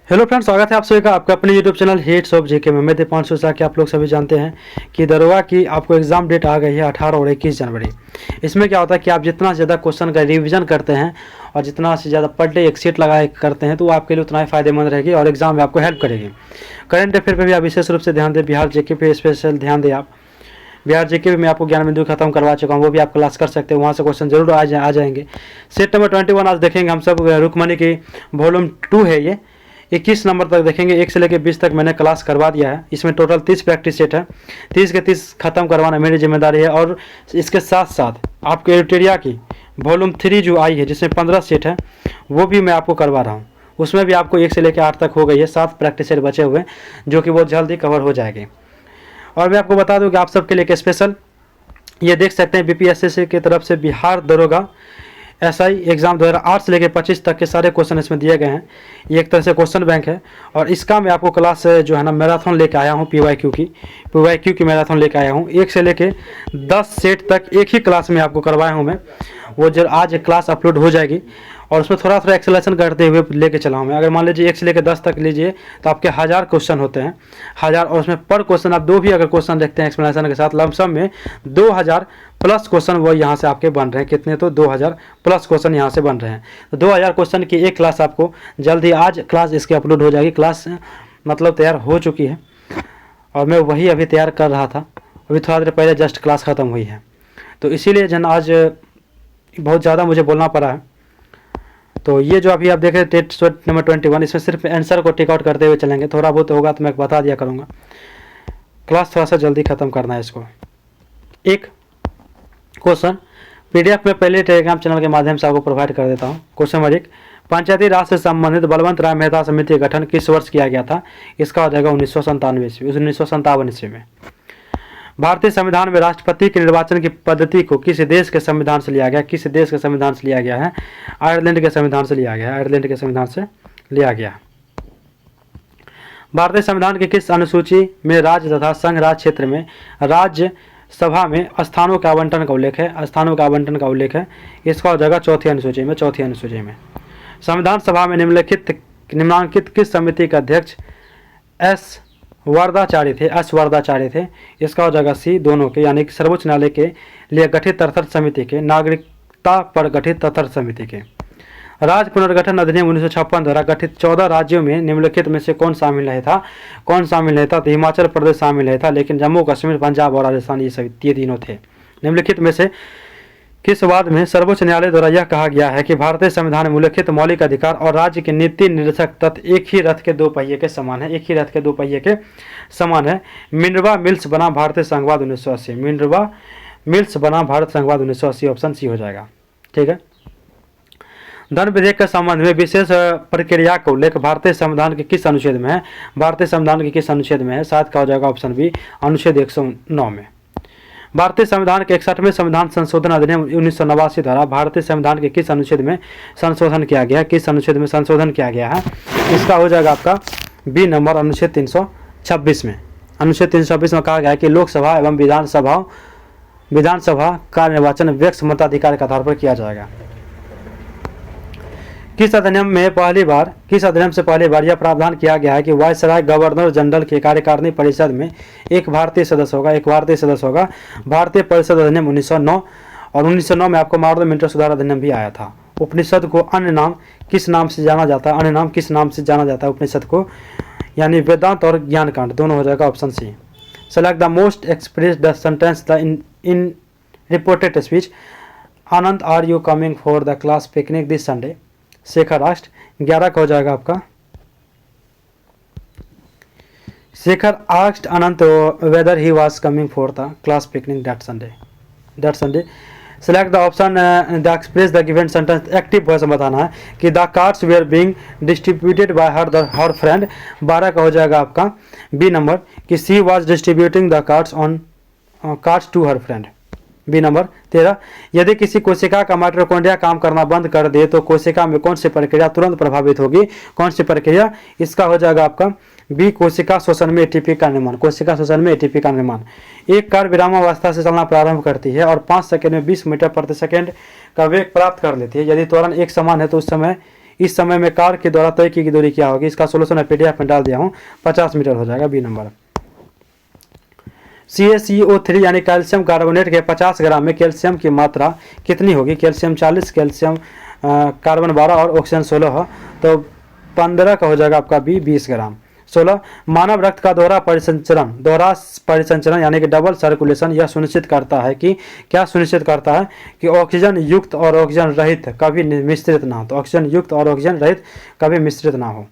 Hello friends, स्वागत है आप सभी का आपका अपने यूट्यूब चैनल हेड्स ऑफ जेके में। मैं दीपांशु शाह कि आप लोग सभी जानते हैं कि दरोगा की आपको एग्ज़ाम डेट आ गई है 18 और 21 जनवरी। इसमें क्या होता है कि आप जितना ज़्यादा क्वेश्चन का रिवीजन करते हैं और जितना से ज़्यादा पर डे एक सीट लगा करते हैं तो वो आपके लिए उतना ही फ़ायदेमंद रहेगी और एग्ज़ाम में आपको हेल्प करेगी। करंट अफेयर पर भी आप विशेष रूप से ध्यान दें, बिहार जेके पे स्पेशल ध्यान दें आप। बिहार जेके भी मैं आपको ज्ञान बिंदु खत्म करवा चुका हूँ, वो भी आप क्लास कर सकते हैं, वहाँ से क्वेश्चन जरूर आ जाएंगे। सेट नंबर 21 आज देखेंगे हम सब। रुकमणी की वॉल्यूम 2 है ये। 21 नंबर तक देखेंगे, 1 से लेकर 20 तक मैंने क्लास करवा दिया है। इसमें टोटल 30 प्रैक्टिस सेट है, 30 के 30 खत्म करवाना मेरी जिम्मेदारी है। और इसके साथ साथ आपके एरिटेरिया की वॉल्यूम 3 जो आई है जिसमें 15 सेट है वो भी मैं आपको करवा रहा हूँ। उसमें भी आपको 1 से लेकर 8 तक हो गई है, 7 प्रैक्टिस सेट बचे हुए जो कि बहुत जल्द ही कवर हो जाएगी। और मैं आपको बता दूं कि आप सबके लिए एक स्पेशल ये देख सकते हैं बीपीएससी की तरफ से बिहार दरोगा एसआई एग्जाम 2008 से लेकर 25 तक के सारे क्वेश्चन इसमें दिए गए हैं। ये एक तरह से क्वेश्चन बैंक है और इसका मैं आपको क्लास जो है ना मैराथन लेके आया हूँ। पीवाईक्यू की मैराथन लेके आया हूँ। 1 से लेके 10 सेट तक एक ही क्लास में आपको करवाया हूँ मैं। वो जो आज क्लास अपलोड हो जाएगी और उसमें थोड़ा थोड़ा एक्सेलेशन करते हुए लेके चला हूँ मैं। अगर मान लीजिए 1 से लेकर 10 तक लीजिए तो आपके 1000 क्वेश्चन होते हैं, 1000। और उसमें पर क्वेश्चन आप 2 भी अगर क्वेश्चन देखते हैं एक्सप्लेनेशन के साथ, लमसम में 2000 प्लस क्वेश्चन वो यहाँ से आपके बन रहे हैं। कितने? तो 2000 प्लस क्वेश्चन यहाँ से बन रहे हैं। तो 2000 क्वेश्चन की एक क्लास आपको जल्द ही आज क्लास इसकी अपलोड हो जाएगी। क्लास मतलब तैयार हो चुकी है और मैं वही अभी तैयार कर रहा था, अभी थोड़ा देर पहले जस्ट क्लास ख़त्म हुई है। तो इसीलिए जन आज बहुत ज़्यादा मुझे बोलना पड़ा है। तो ये जो अभी आप देख रहे हैं टेस्ट नंबर 21, इसमें सिर्फ आंसर को टिक आउट करते हुए चलेंगे। थोड़ा बहुत होगा तो मैं बता दिया करूँगा। क्लास थोड़ा सा जल्दी ख़त्म करना है इसको। एक क्वेश्चन पीडीएफ में पहले टेलीग्राम चैनल के माध्यम से आपको प्रोवाइड कर देता हूँ। क्वेश्चन नंबर 1, पंचायती राज से संबंधित बलवंत राय मेहता समिति का गठन किस वर्ष किया गया था? इसका हो जाएगा 1997 ईस्वी में। भारतीय संविधान में राष्ट्रपति के निर्वाचन की पद्धति को किस देश के संविधान से लिया गया? किस देश के संविधान से लिया गया है? आयरलैंड के संविधान से लिया गया है। आयरलैंड के संविधान से लिया गया। भारतीय संविधान की किस अनुसूची में राज्य तथा संघ राज्य क्षेत्र में राज्य सभा में स्थानों के आवंटन का उल्लेख है? स्थानों का आवंटन का उल्लेख है। इसका हो जाएगा चौथी अनुसूची में। संविधान सभा में निम्नांकित किस समिति के अध्यक्ष एस वर्धाचार्य थे? इसका हो जाएगा सी, दोनों के, यानी कि सर्वोच्च न्यायालय के लिए गठित तथार्थ समिति के, नागरिकता पर गठित तथार्थ समिति के। राज्य पुनर्गठन अधिनियम 1956 द्वारा गठित 14 राज्यों में निम्नलिखित में से कौन शामिल नहीं था? तो हिमाचल प्रदेश शामिल नहीं था, लेकिन जम्मू कश्मीर, पंजाब और राजस्थान ये तीनों थे। निम्नलिखित में से किस वाद में सर्वोच्च न्यायालय द्वारा यह कहा गया है कि भारतीय संविधान में उल्लिखित मौलिक अधिकार और राज्य के नीति निर्देशक तत्व एक ही रथ के दो पहिए के समान है? मिनर्वा मिल्स बना भारतीय संघवाद 1980। ऑप्शन सी हो जाएगा। ठीक है। धन विधेयक के संबंध में विशेष प्रक्रिया का उल्लेख भारतीय संविधान के किस अनुच्छेद में है? शायद का हो जाएगा ऑप्शन बी, अनुच्छेद 109 में। भारतीय संविधान के 61वें संविधान संशोधन अधिनियम 1989 द्वारा भारतीय संविधान के किस अनुच्छेद में संशोधन किया गया है? इसका हो जाएगा आपका बी नंबर, अनुच्छेद 326 में। अनुच्छेद 326 में कहा गया है कि लोकसभा एवं विधानसभा का निर्वाचन व्यक्ति मताधिकार के आधार पर किया जाएगा। किस अधिनियम से पहली बार यह प्रावधान किया गया है कि वायसराय गवर्नर जनरल के कार्यकारिणी परिषद में एक भारतीय सदस्य होगा? भारतीय परिषद अधिनियम 1909। और 1909 में आपको मार्ग मिंटो सुधार अधिनियम भी आया था। उपनिषद को अन्य नाम किस नाम से जाना जाता है? उपनिषद को, यानी वेदांत और ज्ञान कांड, दोनों हो जाएगा option C. Select the most express the sentence in reported speech. Anand, are you coming for the class picnic this Sunday? Shekhar asked 11 का हो जाएगा आपका। Shekhar asked Anant whether he was coming for the class picnic that Sunday. Select the option the express the given sentence active voice में बताना है कि the cards were being distributed by her friend. 12 का हो जाएगा आपका बी नंबर कि she was distributing the cards to her friend. B number. 13, यदि किसी कोशिका का माइटोकॉन्ड्रिया काम करना बंद कर दे तो कोशिका में कौन सी प्रक्रिया तुरंत प्रभावित होगी? इसका हो जाएगा आपका बी, कोशिका श्वसन में एटीपी का निर्माण। एक कार विरामावस्था से चलना प्रारंभ करती है और 5 सेकंड में 20 मीटर प्रति सेकंड का वेग प्राप्त कर लेती है। यदि त्वरण एक समान है तो उस समय इस समय में कार के द्वारा तय की गई दूरी क्या होगी? इसका सोल्यूशन मैं PDF में डाल दिया हूँ, 50 मीटर हो जाएगा, बी नंबर। CaCO3 यानी कैल्शियम कार्बोनेट के 50 ग्राम में कैल्शियम की मात्रा कितनी होगी? कैल्शियम 40, कैल्शियम कार्बन 12 और ऑक्सीजन 16 हो, तो 15 का हो जाएगा आपका बी 20 ग्राम। 16 मानव रक्त का दोहरा परिसंचरण यानी कि डबल सर्कुलेशन यह सुनिश्चित करता है कि क्या सुनिश्चित करता है कि ऑक्सीजन युक्त और ऑक्सीजन रहित कभी मिश्रित ना हो। तो ऑक्सीजन युक्त और ऑक्सीजन रहित कभी मिश्रित ना हो।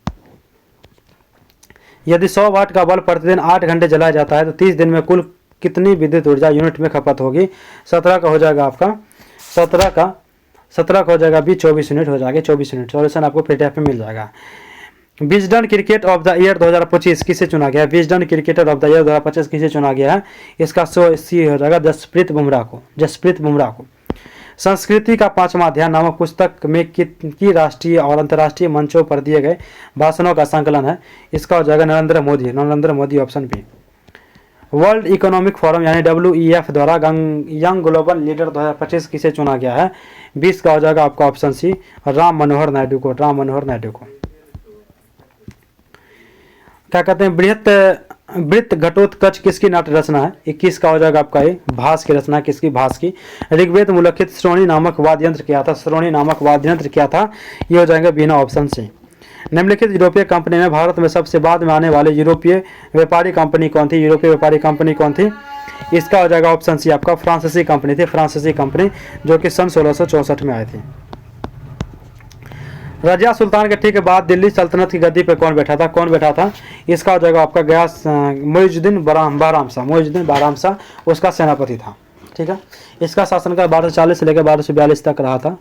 यदि 100 वाट का बल्ब प्रतिदिन 8 घंटे जलाया जाता है तो 30 दिन में कुल कितनी विद्युत ऊर्जा यूनिट में खपत होगी? 17 का हो जाएगा आपका 17 का हो जाएगा बी 24 यूनिट हो जाएगा, 24 यूनिट। सॉल्यूशन आपको PDF में मिल जाएगा। Wisden cricket of the year 2025 किसे चुना गया? Wisden cricketer of the year 2025 किसे चुना गया है? इसका सी हो जाएगा जसप्रीत बुमराह को। संस्कृति का 5वां अध्याय नामक पुस्तक में की राष्ट्रीय और अंतर्राष्ट्रीय मंचों पर दिए गए भाषणों का संकलन है। इसका हो जाएगा Narendra Modi, option B. World economic forum यानी WEF द्वारा यंग ग्लोबल लीडर 2025 किसे चुना गया है? 20 का हो जाएगा आपका ऑप्शन सी, राम मनोहर नायडू को। क्या कहते हैं, वृत्त घटोत्कच किसकी नाट्य रचना है? 21 का हो जाएगा आपका ये भास की रचना, किसकी? भास की। ऋग्वेद मूललिखित श्रोणी नामक वाद्य यंत्र क्या था? ये हो जाएगा बिना, ऑप्शन सी। निम्नलिखित यूरोपीय कंपनी में भारत में सबसे बाद में आने वाले यूरोपीय व्यापारी कंपनी कौन थी? इसका हो जाएगा ऑप्शन सी आपका फ्रांसीसी कंपनी जो कि सन 1664 में आई थी। रजिया सुल्तान के ठीक बाद दिल्ली सल्तनत की गद्दी पर कौन बैठा था? इसका हो जाएगा आपका गयास मुइजुद्दीन बाराम शाह उसका सेनापति था। ठीक है, इसका शासनकाल 1240 से लेकर 1242 तक रहा था।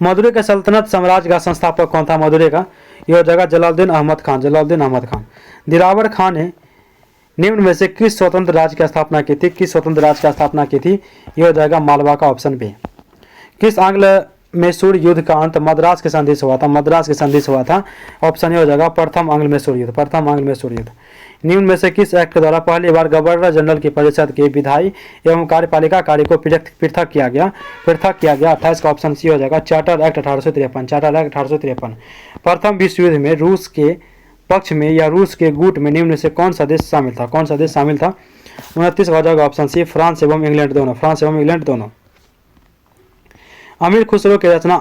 मदुरै के सल्तनत साम्राज्य का संस्थापक कौन था? मदुरै का यह हो जाएगा जलालुद्दीन अहमद खान। दिलावर खान ने निम्न में से किस स्वतंत्र राज्य की स्थापना की थी? यह हो जाएगा मालवा का, ऑप्शन बी। किस आंग्ल मैसूर युद्ध का अंत मद्रास के संधि से हुआ था? ऑप्शन ए हो जाएगा प्रथम आंग्ल मैसूर युद्ध। निम्न में से किस एक्ट के द्वारा पहली बार गवर्नर जनरल की परिषद के विधायी एवं कार्यपालिका कार्य को पृथक किया गया? 28 का ऑप्शन सी हो जाएगा चार्टर एक्ट 1853। प्रथम विश्व युद्ध में रूस के पक्ष में या रूस के गुट में निम्न से कौन सा देश शामिल था? 29 हो जाएगा ऑप्शन सी फ्रांस एवं इंग्लैंड दोनों। अमीर खुसरो की रचना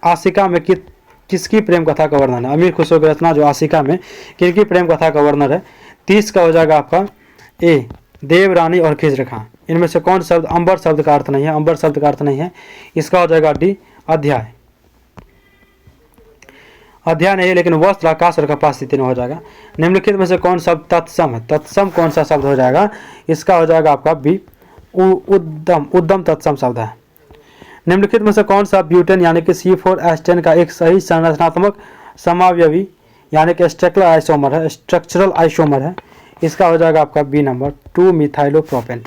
आशिका में किसकी प्रेम कथा का वर्णन है? अमीर खुसरो की रचना जो आशिका में किसकी प्रेम कथा का वर्णन है? 30 का हो जाएगा आपका ए देवरानी और खिज्र खां। इनमें से कौन शब्द अंबर शब्द का अर्थ नहीं है? इसका हो जाएगा डी अध्याय नहीं है, लेकिन वस्त्र आकाश और कपास तीनों हो जाएगा। निम्नलिखित में से कौन शब्द तत्सम है? तत्सम कौन सा शब्द हो जाएगा? इसका हो जाएगा आपका बी उद्दम तत्सम शब्द है। निम्नलिखित में से कौन सा ब्यूटेन यानी कि C4H10 का एक सही संरचनात्मक समावयवी यानी कि स्ट्रक्चरल आइसोमर है? इसका हो जाएगा आपका बी नंबर 2-मिथाइलोप्रोपेन।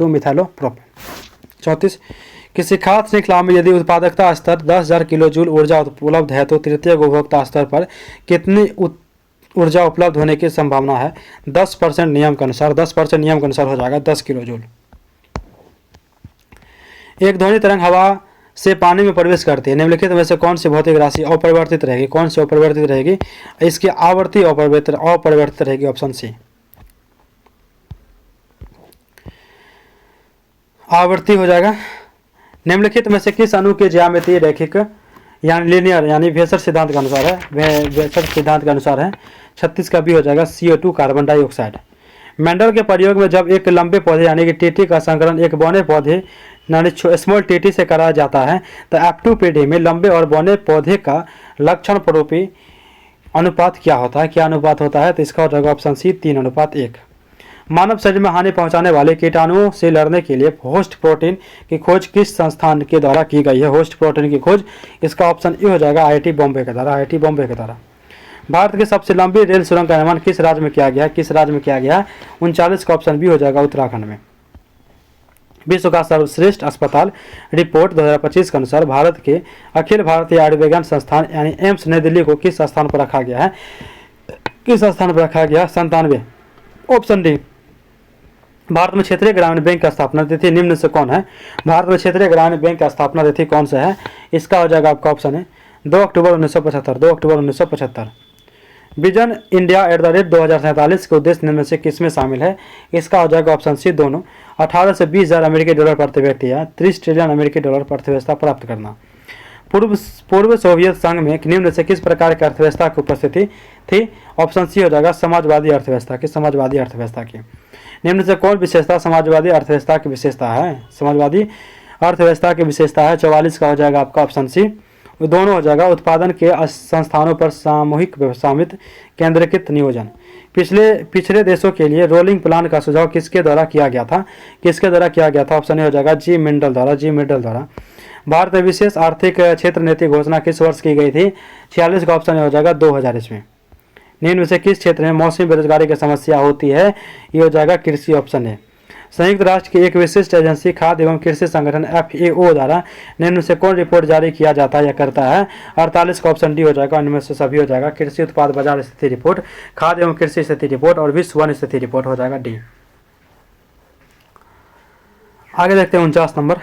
34 किसी खाद्य श्रृंखला में यदि उत्पादकता स्तर 10,000 किलो जूल ऊर्जा उपलब्ध है तो तृतीय उपभोक्ता स्तर पर कितनी ऊर्जा उपलब्ध होने की संभावना है? 10% नियम के अनुसार हो जाएगा 10 किलो जूल। एक ध्वनि तरंग हवा से पानी में प्रवेश करती है। निम्नलिखित में से कौन सी भौतिक राशि अपरिवर्तित रहेगी? इसकी आवृत्ति अपरिवर्तित रहेगी, ऑप्शन सी। आवृत्ति हो जाएगा। निम्नलिखित में से किस अणु के ज्यामितीय रैखिक यानी लीनियर यानी वेसर सिद्धांत के अनुसार है? 36 का भी हो जाएगा CO2 कार्बन डाइऑक्साइड। मेंडल के प्रयोग में जब एक लंबे पौधे यानी कि टीटी का संकरण एक बौने पौधे यानी स्मॉल टीटी से कराया जाता है तो F2PD में लंबे और बौने पौधे का लक्षण प्रारूपी अनुपात क्या होता है? तो इसका हो जाएगा ऑप्शन सी 3:1। मानव शरीर में हानि पहुंचाने वाले कीटाणुओं से लड़ने के लिए होस्ट प्रोटीन की खोज किस संस्थान के द्वारा की गई है? होस्ट प्रोटीन की खोज इसका ऑप्शन ए हो जाएगा IIT बॉम्बे के द्वारा। भारत की सबसे लंबी रेल सुरंग का निर्माण किस राज्य में किया गया? 39 का ऑप्शन बी हो जाएगा उत्तराखंड में। विश्व का सर्वश्रेष्ठ अस्पताल रिपोर्ट 2025 के अनुसार भारत के अखिल भारतीय आयुर्विज्ञान संस्थान यानी एम्स नई दिल्ली को किस स्थान पर रखा गया है? 97, ऑप्शन डी भारत में क्षेत्रीय ग्रामीण बैंक की स्थापना तिथि निम्न से कौन है? भारत में क्षेत्रीय ग्रामीण बैंक की स्थापना तिथि कौन सा है? इसका हो जाएगा आपका ऑप्शन है 2 अक्टूबर 1975। 2 अक्टूबर 1975। विजन इंडिया @ 2047 के उद्देश्य निम्न से किसमें शामिल है? इसका हो जाएगा ऑप्शन सी दोनों। 18 से 20,000 अमेरिकी डॉलर प्रति व्यक्ति या 30 ट्रिलियन अमेरिकी डॉलर पर अर्थव्यवस्था प्राप्त करना। पूर्व सोवियत संघ में निम्न से किस प्रकार की अर्थव्यवस्था की उपस्थिति थी? ऑप्शन सी हो जाएगा समाजवादी अर्थव्यवस्था की। समाजवादी अर्थव्यवस्था की। निम्न से कौन विशेषता समाजवादी अर्थव्यवस्था की विशेषता है? समाजवादी अर्थव्यवस्था की विशेषता है 44 का हो जाएगा आपका ऑप्शन सी दोनों हो जाएगा। उत्पादन के संस्थानों पर सामूहिक स्वामित्व केंद्रीकृत नियोजन। पिछड़े देशों के लिए रोलिंग प्लान का सुझाव किसके द्वारा किया गया था? किसके द्वारा किया गया था? ऑप्शन ए हो जाएगा जी मिंडल द्वारा। जी मिंडल द्वारा। भारत में विशेष आर्थिक क्षेत्र नीति घोषणा किस वर्ष की गई थी? 46 का ऑप्शन हो जाएगा 2000 ईस्वी। निम्न से किस क्षेत्र में मौसमी बेरोजगारी की समस्या होती है? ये हो जाएगा कृषि। ऑप्शन है। संयुक्त राष्ट्र की एक विशिष्ट एजेंसी खाद्य एवं कृषि संगठन FAO द्वारा निम्न से कौन रिपोर्ट जारी किया जाता है या करता है? 48 का ऑप्शन डी हो जाएगा। इनमें से सभी हो जाएगा। कृषि उत्पाद बाजार स्थिति रिपोर्ट, खाद्य एवं कृषि स्थिति रिपोर्ट और विश्व वन स्थिति रिपोर्ट हो जाएगा डी। आगे देखते हैं 49 नंबर।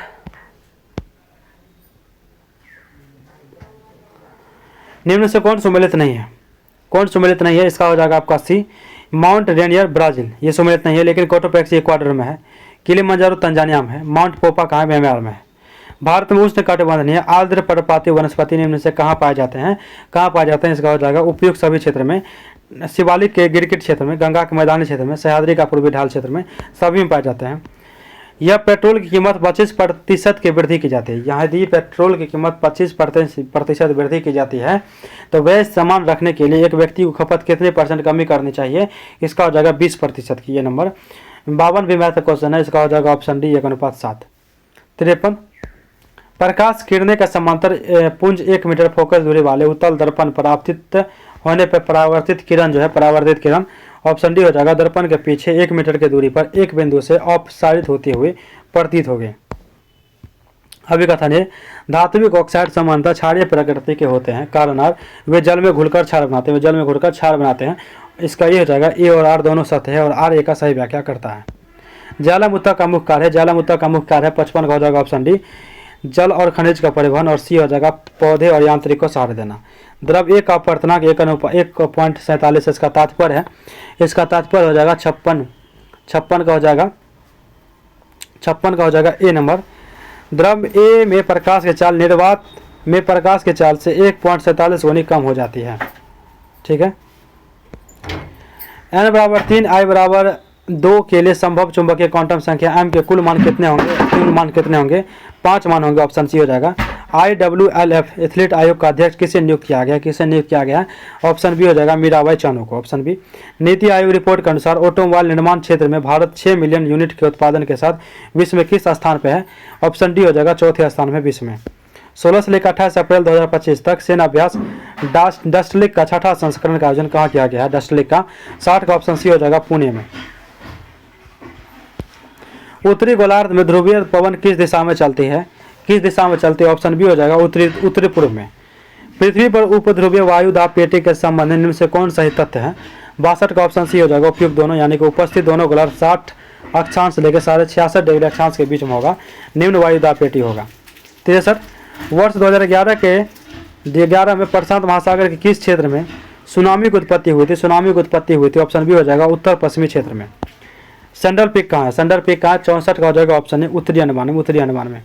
निम्न से कौन सम्मिलित नहीं है? कौन सम्मिलित नहीं है? इसका हो जाएगा आपका सी माउंट रेनियर ब्राजील, ये सम्मिलित नहीं है, लेकिन कोटोपैक्सी इक्वाडोर में है। किलिमंजारो तंजानिया में है। माउंट पोपा कहाँ? म्यांमार में है। भारत में उष्ण कटिबंधीय आर्द्र पर्णपाती वनस्पति निम्न से कहाँ पाए जाते हैं? कहाँ पाए जाते हैं? इसका हो जाएगा उपयुक्त सभी क्षेत्र में। शिवालिक के गिरगिट क्षेत्र में, गंगा के मैदानी क्षेत्र में, सह्याद्री का पूर्वी ढाल क्षेत्र में, सभी में पाए जाते हैं। यह पेट्रोल की कीमत 25% की वृद्धि की जाती है। यहाँ यदि पेट्रोल की कीमत 25% वृद्धि की जाती है तो वह सामान रखने के लिए एक व्यक्ति को खपत कितने % कमी करनी चाहिए? इसका हो जाएगा 20% की। ये नंबर 52 भी मैथ क्वेश्चन है। इसका हो जाएगा ऑप्शन डी 1:7। 53 प्रकाश किरणें का समांतर पुंज 1 मीटर फोकस दूरी वाले उत्तल दर्पण पर आपतित होने पर परावर्तित किरण जो है, परावर्तित किरण ऑप्शन डी हो जाएगा दर्पण के पीछे 1 मीटर की दूरी पर एक बिंदु से अपसारित होते हुए प्रतीत हो गए। अभी कथन है धात्विक ऑक्साइड समानता क्षारीय प्रकृति के होते हैं, कारणार वे जल में घुलकर क्षार बनाते हैं। वे जल में घुलकर क्षार बनाते हैं। इसका ये हो जाएगा ए और आर दोनों सत्य है और आर ए का सही व्याख्या करता है। ज्वालामुखी का मुख्य कार्य है। ज्वालामुखी का मुख्य कार्य है 55 का हो जाएगा ऑप्शन डी जल और खनिज का परिवहन और सी हो जाएगा पौधे और यांत्रिक को सहारा देना। द्रव एक अपवर्तनांक 1.47 इसका तात्पर्य है। इसका तात्पर्य हो जाएगा 56 का हो जाएगा 56 का हो जाएगा ए नंबर। द्रव ए में प्रकाश के चाल निर्वात में प्रकाश के चाल से 1.47 गुनी कम हो जाती है। ठीक है। n बराबर 3 i बराबर 2 के लिए संभव चुंबकीय क्वांटम संख्या m के कुल मान कितने होंगे? 5 मान होंगे। ऑप्शन सी हो जाएगा। IWLF एथलीट आयोग का अध्यक्ष किसे नियुक्त किया गया? किसे नियुक्त किया गया? ऑप्शन बी हो जाएगा मीराबाई चानू को। Option B. NITI Aayog report के अनुसार ऑटोमोबाइल निर्माण क्षेत्र में भारत 6 मिलियन यूनिट के उत्पादन के साथ विश्व में किस स्थान पे है? ऑप्शन डी हो जाएगा चौथे स्थान में विश्व में। 16 से लेकर 28 अप्रैल 2025 तक सेना अभ्यास डस्टलिक का 6ठा संस्करण का आयोजन कहाँ किया गया है? डस्टलिक का 60 का ऑप्शन सी हो जाएगा पुणे में। उत्तरी गोलार्ध में ध्रुवीय पवन किस दिशा में चलती है? किस दिशा में चलती है? ऑप्शन बी हो जाएगा उत्तरी पूर्व में। पृथ्वी पर उपध्रुवीय वायु दाब पेटी के संबंध निम्न से कौन सही तथ्य है? 62 का ऑप्शन सी हो जाएगा उपयुक्त दोनों, यानी कि उपस्थित दोनों गोलार्ध 60 अक्षांश से लेकर 66.5 डिग्री अक्षांश के बीच में होगा। निम्न वायु दाब पेटी होगा। 63 वर्ष 2011 में प्रशांत महासागर के किस क्षेत्र में सुनामी की उत्पत्ति हुई थी? सुनामी की उत्पत्ति हुई थी। ऑप्शन बी हो जाएगा उत्तर पश्चिमी क्षेत्र में। सेंट्रल पीक कहाँ है? सेंट्रल पीक कहाँ है? 64 का हो जाएगा ऑप्शन है उत्तरी अंडमान में। उत्तरी अंडमान में।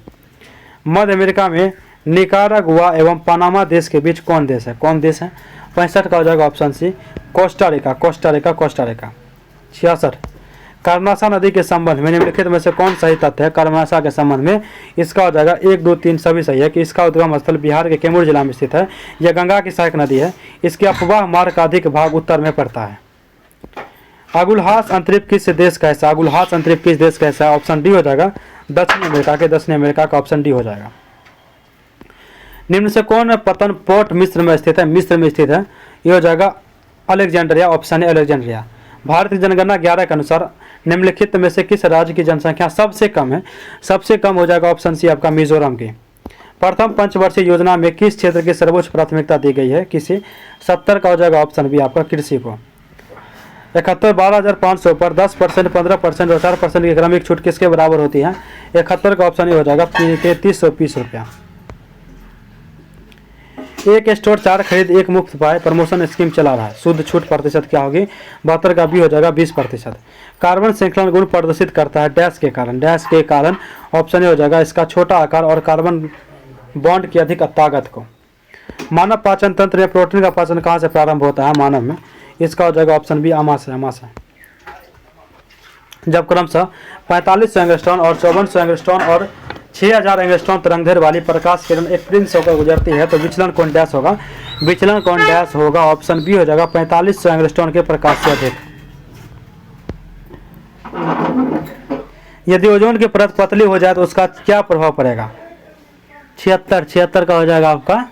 मध्य अमेरिका में निकारागुआ एवं पनामा देश के बीच कौन देश है? कौन देश है? 65 का हो जाएगा ऑप्शन सी कोस्टारिका। 66 कर्मनाशा नदी के संबंध में निम्नलिखित में से कौन सही तथ्य है? कर्मनाशा के संबंध में इसका हो जाएगा 1, 2, 3 सभी सही है कि इसका उद्गम स्थल बिहार के कैमूर जिला में स्थित है। यह गंगा की सहायक नदी है। इसके अपवाह मार्ग का अधिक भाग उत्तर में पड़ता है। अगुलहास अंतरिक्ष किस देश का हिस्सा? अगुलहास अंतरिक्ष किस देश का हिस्सा है? ऑप्शन डी हो जाएगा दक्षिण अमेरिका का ऑप्शन डी हो जाएगा। निम्न से कौन पतन पोर्ट मिस्र में स्थित है? मिस्र में स्थित है। ये हो जाएगा अलेक्जेंड्रिया। ऑप्शन है अलेक्जेंड्रिया। भारत की जनगणना 11 के अनुसार निम्नलिखित में से किस राज्य की जनसंख्या सबसे कम है? सबसे कम हो जाएगा ऑप्शन सी आपका मिजोरम की। प्रथम पंचवर्षीय योजना में किस क्षेत्र की सर्वोच्च प्राथमिकता दी गई है? किसी 70 का हो जाएगा ऑप्शन बी आपका कृषि को। 71 12,500 पर 10%, 15% और 4% की क्रमिक छूट किसके बराबर होती है? 71 का ऑप्शन ये हो जाएगा 3320 रुपया। एक स्टोर 4 खरीद 1 मुफ्त पाए प्रमोशन स्कीम चला रहा है, शुद्ध छूट प्रतिशत क्या होगी? 72 का बी हो जाएगा 20%। कार्बन श्रृंखलन गुण प्रदर्शित करता है डैश के कारण ऑप्शन ए हो जाएगा इसका छोटा आकार और कार्बन बॉन्ड की अधिक ताकत को। मानव पाचन तंत्र में प्रोटीन का पाचन कहाँ से प्रारंभ होता है? मानव में, इसका हो जाएगा ऑप्शन बी आमा से। जब क्रमशः 4500 एंगस्ट्रॉन और 5400 एंगस्ट्रॉन और 6000 एंगस्ट्रॉन तरंगदैर्घ्य वाली प्रकाश किरण एक प्रिंस होकर गुजरती है तो विचलन कौन डैश होगा? विचलन कौन डैश होगा? ऑप्शन बी हो जाएगा 4500 एंगस्ट्रॉन के प्रकाश से अधिक। यदि ओजोन की परत पतली हो जाए तो उसका क्या प्रभाव पड़ेगा? 76 का हो जाएगा आपका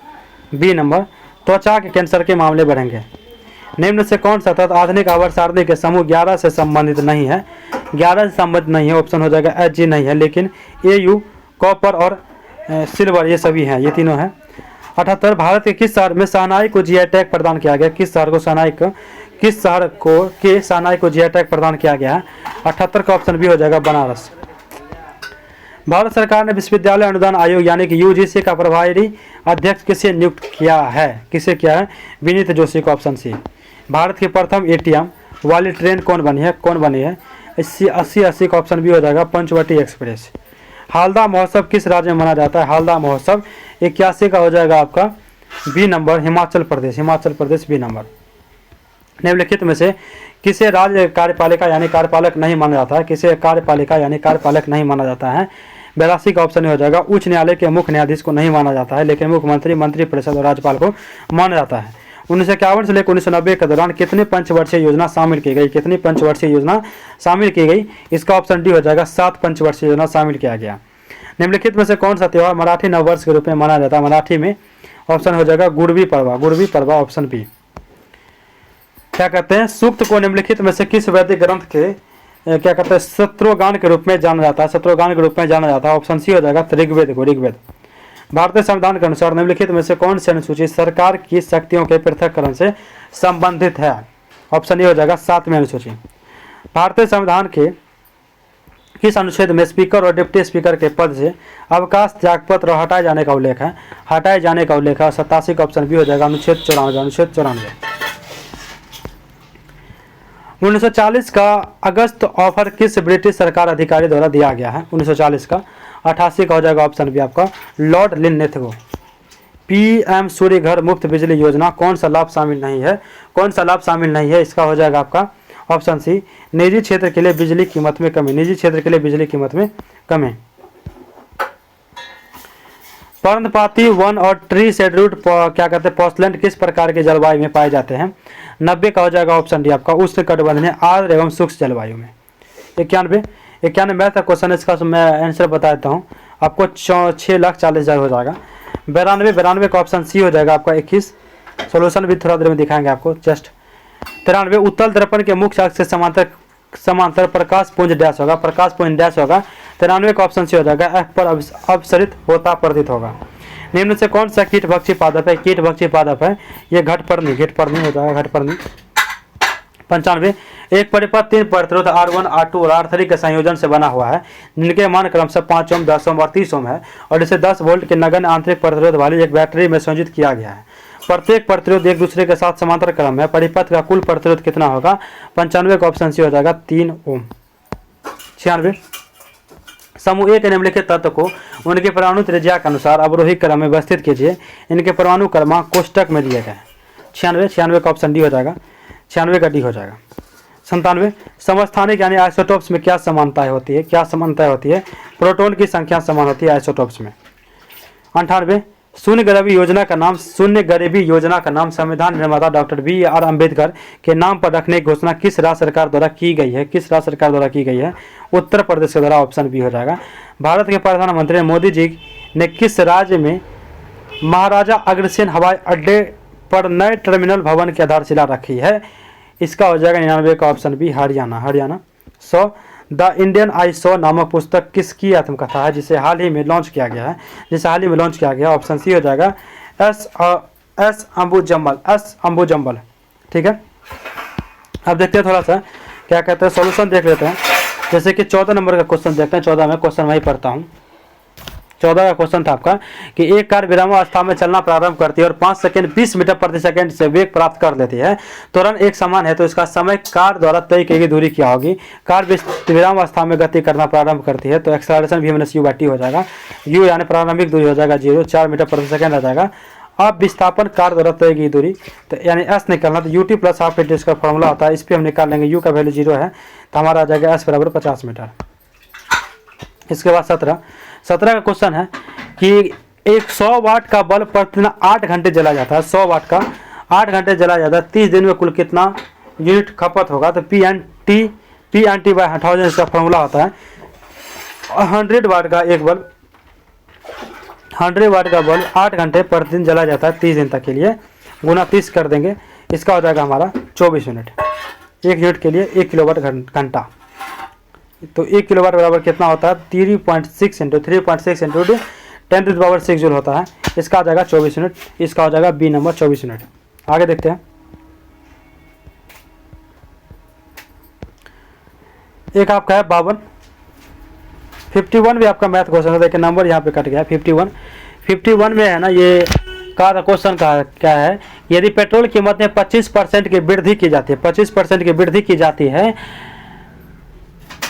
बी नंबर, त्वचा के कैंसर के मामले बढ़ेंगे। निम्न से कौन सा तत्व आधुनिक आवर्त सारणी के समूह 11 से संबंधित नहीं है? 11 से संबंधित नहीं है, ऑप्शन हो जाएगा एच जी नहीं है, लेकिन AU, कॉपर और सिल्वर ये सभी हैं, ये तीनों हैं। 78 भारत के किस शहर में शहनाई को GI टैग प्रदान किया गया? किस शहर को शहनाई को GI टैग प्रदान किया गया है? 78 का ऑप्शन बी हो जाएगा बनारस। भारत सरकार ने विश्वविद्यालय अनुदान आयोग यानी कि UGC का प्रभारी अध्यक्ष किसे नियुक्त किया है? किसे किया है? विनीत जोशी को, ऑप्शन सी। भारत की प्रथम ATM वाली ट्रेन कौन बनी है? 80 का ऑप्शन बी हो जाएगा पंचवटी एक्सप्रेस। हालदा महोत्सव किस राज्य में मनाया जाता है? हालदा महोत्सव 81 का हो जाएगा आपका B number, Himachal Pradesh B number. निम्नलिखित में से किसे राज्य कार्यपालिका यानी कार्यपालक नहीं माना जाता है? किसे कार्यपालिका यानी कार्यपालक नहीं माना जाता है? 82 का ऑप्शन हो जाएगा उच्च न्यायालय के मुख्य न्यायाधीश को नहीं माना जाता है, लेकिन मुख्यमंत्री, मंत्रिपरिषद और राज्यपाल को माना जाता है। 1951 से लेकर 1990 के दौरान कितनी पंचवर्षीय योजना शामिल की गई? इसका ऑप्शन डी हो जाएगा 7 पंचवर्षीय योजना शामिल किया गया। निम्नलिखित में से कौन सा त्यौहार मराठी नववर्ष के रूप में मनाया जाता है? मराठी में ऑप्शन हो जाएगा गुड़वी पड़वा, ऑप्शन बी। क्या कहते हैं? सूक्त को निम्नलिखित में से किस वैदिक ग्रंथ के क्या कहते हैं शत्रुगान के रूप में जाना जाता है? ऑप्शन सी हो जाएगा ऋग्वेद। भारतीय संविधान के अनुसार निम्नलिखित में से कौन सी अनुसूची सरकार की शक्तियों के पृथक्करण से संबंधित है? ऑप्शन ए हो जाएगा 7वीं अनुसूची। भारतीय संविधान के किस अनुच्छेद में स्पीकर और डिप्टी स्पीकर के पद से अवकाश त्यागपत्र और हटाए जाने का उल्लेख है? 87 का ऑप्शन बी हो जाएगा अनुच्छेद 94। 1940 का अगस्त ऑफर किस ब्रिटिश सरकार अधिकारी द्वारा दिया गया है? 1940 का 88 का हो जाएगा ऑप्शन बी आपका लॉर्ड लिननेथ को। PM सूर्य घर मुफ्त बिजली योजना कौन सा लाभ शामिल नहीं है? इसका हो जाएगा आपका ऑप्शन सी निजी क्षेत्र के लिए बिजली कीमत में कमी। पर्णपाती वन और ट्री शेड्यूल्ड क्या कहते हैं पॉसलैंड किस प्रकार के जलवायु में पाए जाते हैं? 90 का हो जाएगा ऑप्शन डी आपका उष्णकटिबंधीय आर्द्र एवं शुष्क जलवायु में। 91 मैथ का क्वेश्चन है, इसका मैं आंसर बता देता हूँ आपको। 6,40,000 हो जाएगा। 92 का ऑप्शन सी हो जाएगा आपका 21। सोल्यूशन भी थोड़ा देर में दिखाएंगे आपको जस्ट। 93 उत्तल दर्पण के मुख्य अक्ष से समांतर प्रकाश पुंज डैश होगा। 93 का ऑप्शन सी हो जाएगा एफ पर अपसरित होता प्रतीत होगा। निम्न से कौन सा कीटभक्षी पादप है? ये घटपर्णी हो जाएगा घटपर्णी। 95 एक परिपथ 3 प्रतिरोध R1, R2 और R3 के संयोजन से बना हुआ है, जिनके मान क्रमशः 5 ओम, 10 ओम और 30 ओम है, और इसे 10 वोल्ट के नगण्य आंतरिक प्रतिरोध वाली एक बैटरी में संयोजित किया गया है। प्रत्येक प्रतिरोध एक दूसरे के साथ समांतर क्रम है। परिपथ का कुल प्रतिरोध कितना होगा? 95 का ऑप्शन सी हो जाएगा 3 ओम। 96 समूह ए के निम्नलिखित तत्व को उनके परमाणु त्रिज्या के अनुसार अवरोही क्रम में व्यवस्थित कीजिए। इनके परमाणु क्रमांक कोष्टक में दिए गए। 96 का ऑप्शन डी हो जाएगा, 96 का डी हो जाएगा। 97 समस्थानिक यानी आइसोटोप्स में क्या समानताएं होती है? प्रोटॉन की संख्या समान होती है आइसोटोप्स में। 98 शून्य गरीबी योजना का नाम संविधान निर्माता डॉक्टर BR अम्बेडकर के नाम पर रखने की घोषणा किस राज्य सरकार द्वारा की गई है? उत्तर प्रदेश के द्वारा, ऑप्शन बी हो जाएगा। भारत के प्रधानमंत्री मोदी जी ने किस राज्य में महाराजा अग्रसेन हवाई अड्डे पर नए टर्मिनल भवन की आधारशिला रखी है? इसका हो जाएगा 99 का option B Haryana. 100 the Indian I saw नामक पुस्तक किसकी आत्मकथा है, जिसे हाल ही में लॉन्च किया गया? ऑप्शन सी हो जाएगा एस अंबुजम्बल। ठीक है। अब देखते हैं थोड़ा सा क्या कहते हैं, सॉल्यूशन देख लेते हैं। जैसे कि 14 नंबर का क्वेश्चन देखते हैं। 14 में क्वेश्चन वही पढ़ता हूँ। 14 का क्वेश्चन था आपका कि एक कार विरामावस्था में चलना प्रारंभ करती है और 5 सेकंड 20 मीटर प्रति सेकंड से वेग प्राप्त कर लेती है। त्वरण एक समान है तो इसका समय कार द्वारा तय की गई दूरी क्या होगी। कार विरामावस्था में गति करना प्रारंभ करती है तो acceleration v minus u by T हो जाएगा। u यानी प्रारंभिक दूरी हो जाएगा 0, 4 मीटर प्रति सेकंड आ जाएगा। अब विस्थापन कार द्वारा तय की दूरी तो यानी s निकालना, तो ut प्लस हाफ इंटू इसका फॉर्मूला होता है। इस पर हम निकाल लेंगे, u का वैल्यू 0 है तो हमारा आ जाएगा s बराबर 50 मीटर। इसके बाद 17 का क्वेश्चन है कि एक 100 वाट का बल्ब प्रतिदिन 8 घंटे जला जाता है। 100 वाट का 8 घंटे जला जाता है, 30 दिन में कुल कितना यूनिट खपत होगा। तो पी एन टी बाई 1000 इसका फॉर्मूला होता है। 100 वाट का एक बल्ब 100 वाट का बल्ब 8 घंटे प्रतिदिन जला जाता है 30 दिन तक के लिए, गुना 30 कर देंगे, इसका हो जाएगा हमारा 24 यूनिट। एक यूनिट के लिए 1 किलोवाट घंटा, तो 1 किलोवाट बराबर कितना होता है 3.6 इंटू 10⁻⁶ जूल होता है। इसका आ जाएगा 24 यूनिट। इसका हो जाएगा बी नंबर 24 यूनिट। आगे देखते हैं। एक आपका है 51 भी आपका मैथ क्वेश्चन है। देखिए नंबर यहाँ पे कट गया। 51 में है ना, ये का क्वेश्चन का क्या है, यदि पेट्रोल कीमत में 25% की वृद्धि की जाती है, 25% की वृद्धि की जाती है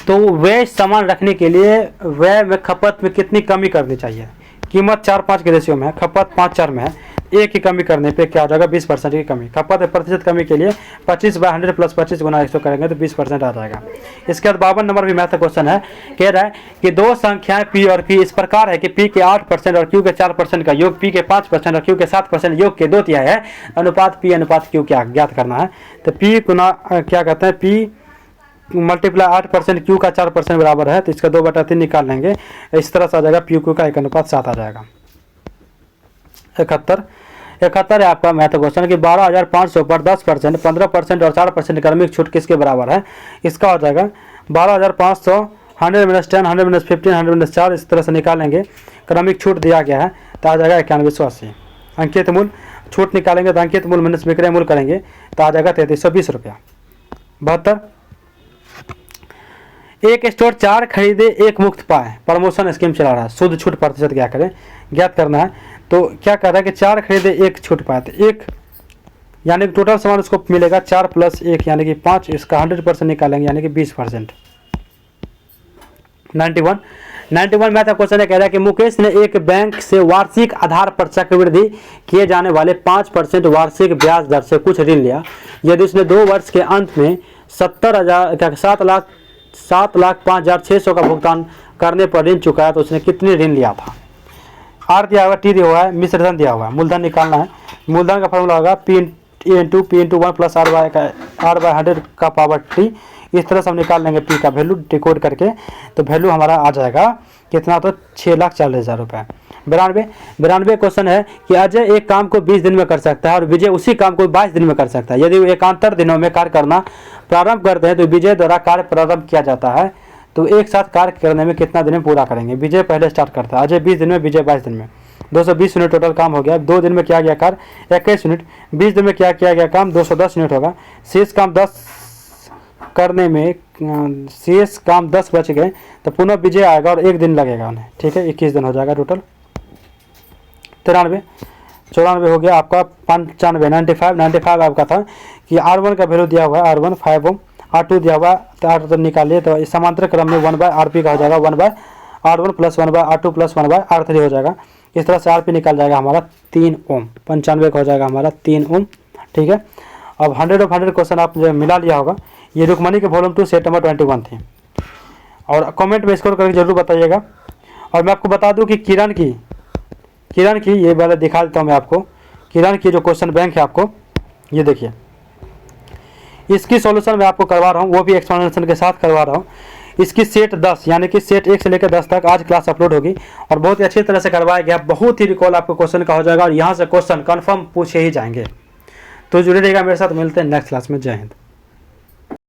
तो व्यय समान रखने के लिए व्यय में खपत में कितनी कमी करनी चाहिए। कीमत 4-5 के रेशियो में है, खपत 5-4 में है, एक की कमी करने पे क्या हो जाएगा 20% की कमी। खपत प्रतिशत कमी के लिए 25/100 प्लस 25 गुना 100 करेंगे तो 20% आ जाएगा। इसके बाद 52 नंबर भी मैथ क्वेश्चन है। कह रहा है कि दो संख्याएं p और q इस प्रकार है कि p के 8% और q के 4% का योग p के 5% और q के 7% योग के 2 तिहाई है। अनुपात p अनुपात q क्या ज्ञात करना है। तो p गुना क्या कहते हैं p मल्टीप्लाई 8% q का 4% बराबर है, तो इसका 2/3 निकाल लेंगे। इस तरह से आ जाएगा p q का 1:7 आ जाएगा। 71 है आपका मैथ क्वेश्चन कि 12,500 पर 10%, 15% और 4% क्रमिक छूट किसके बराबर है। इसका हो जाएगा 12,500 100-10 100-15 100-4 इस तरह से निकालेंगे। क्रमिक छूट दिया गया है तो आ जाएगा 9180। अंकित मूल छूट निकालेंगे तो अंकित मूल माइनस विक्रय मूल करेंगे तो आ जाएगा 3320 रुपया। 72 एक स्टोर 4 खरीदे 1 मुफ्त पाए, प्रमोशन स्कीम चला रहा है। शुद्ध छूट प्रतिशत क्या करें ज्ञात करना है। तो क्या कर रहा है कि 4 खरीदे 1 छूट पाए, तो 1 यानी कि टोटल सामान उसको मिलेगा 4 + 1 यानी कि 5, इसका 100% निकालेंगे यानी कि 20%। 91 मैथ का क्वेश्चन कह रहा है कि मुकेश ने एक बैंक से वार्षिक आधार पर चक्रवृद्धि किए जाने वाले 5% वार्षिक ब्याज दर से कुछ ऋण लिया। यदि उसने 2 वर्ष के अंत में 7,05,600 का भुगतान करने पर ऋण चुकाया तो उसने कितने ऋण लिया था। आर दिया हुआ, टी दिया हुआ है, मिश्र धन दिया हुआ है, मूलधन निकालना है। मूलधन का फॉर्मूला होगा p × 1 प्लस r/100 का पावर t। इस तरह से हम निकाल लेंगे p का वैल्यू डिकोड करके, तो वैल्यू हमारा आ जाएगा कितना, तो 6,40,000 रुपये। 92 क्वेश्चन है कि अजय एक काम को 20 दिन में कर सकता है और विजय उसी काम को 22 दिन में कर सकता है। यदि वो एकांतर दिनों में कार्य करना प्रारंभ करते हैं तो विजय द्वारा कार्य प्रारंभ किया जाता है, तो एक साथ कार्य करने में कितना दिन में पूरा करेंगे। विजय पहले स्टार्ट करता है, अजय 20 दिन में, विजय 22 दिन में। 220 यूनिट टोटल काम हो गया। 2 दिन में किया गया कार्य 21 यूनिट, 20 दिन में क्या किया गया काम 210 यूनिट होगा। शेष काम 10 करने में शेष काम 10 बच गए तो पुनः विजय आएगा और 1 दिन लगेगा उन्हें, ठीक है, 21 दिन हो जाएगा टोटल। 94 हो गया आपका। 95 आपका था कि R1 का वैल्यू दिया हुआ है, R1 5 Ω, R2 दिया हुआ तो R2 निकालिए तो समांतर क्रम में 1/RP का हो जाएगा 1/R1 plus 1/R2 plus 1/R3 हो जाएगा। इस तरह से RP निकाल जाएगा हमारा 3 Ω। 95 का हो जाएगा हमारा 3 Ω, ठीक है। अब 100 क्वेश्चन आप जो मिला लिया होगा, ये रुक्मणी के वॉल्यूम 2 सेट नंबर 21 थी। और कमेंट में स्कोर करके जरूर बताइएगा। और मैं आपको बता दूं कि किरण की ये वाला दिखा देता हूँ मैं आपको। किरण की जो क्वेश्चन बैंक है आपको ये देखिए, इसकी सॉल्यूशन मैं आपको करवा रहा हूँ, वो भी एक्सप्लेनेशन के साथ करवा रहा हूँ। इसकी सेट 10 यानी कि सेट 1 से लेकर 10 तक आज क्लास अपलोड होगी और बहुत ही अच्छी तरह से करवाया गया। बहुत ही रिकॉल आपको क्वेश्चन का हो जाएगा और यहाँ से क्वेश्चन कन्फर्म पूछे ही जाएंगे। तो जुड़े रहिएगा मेरे साथ, मिलते हैं नेक्स्ट क्लास में। जय हिंद।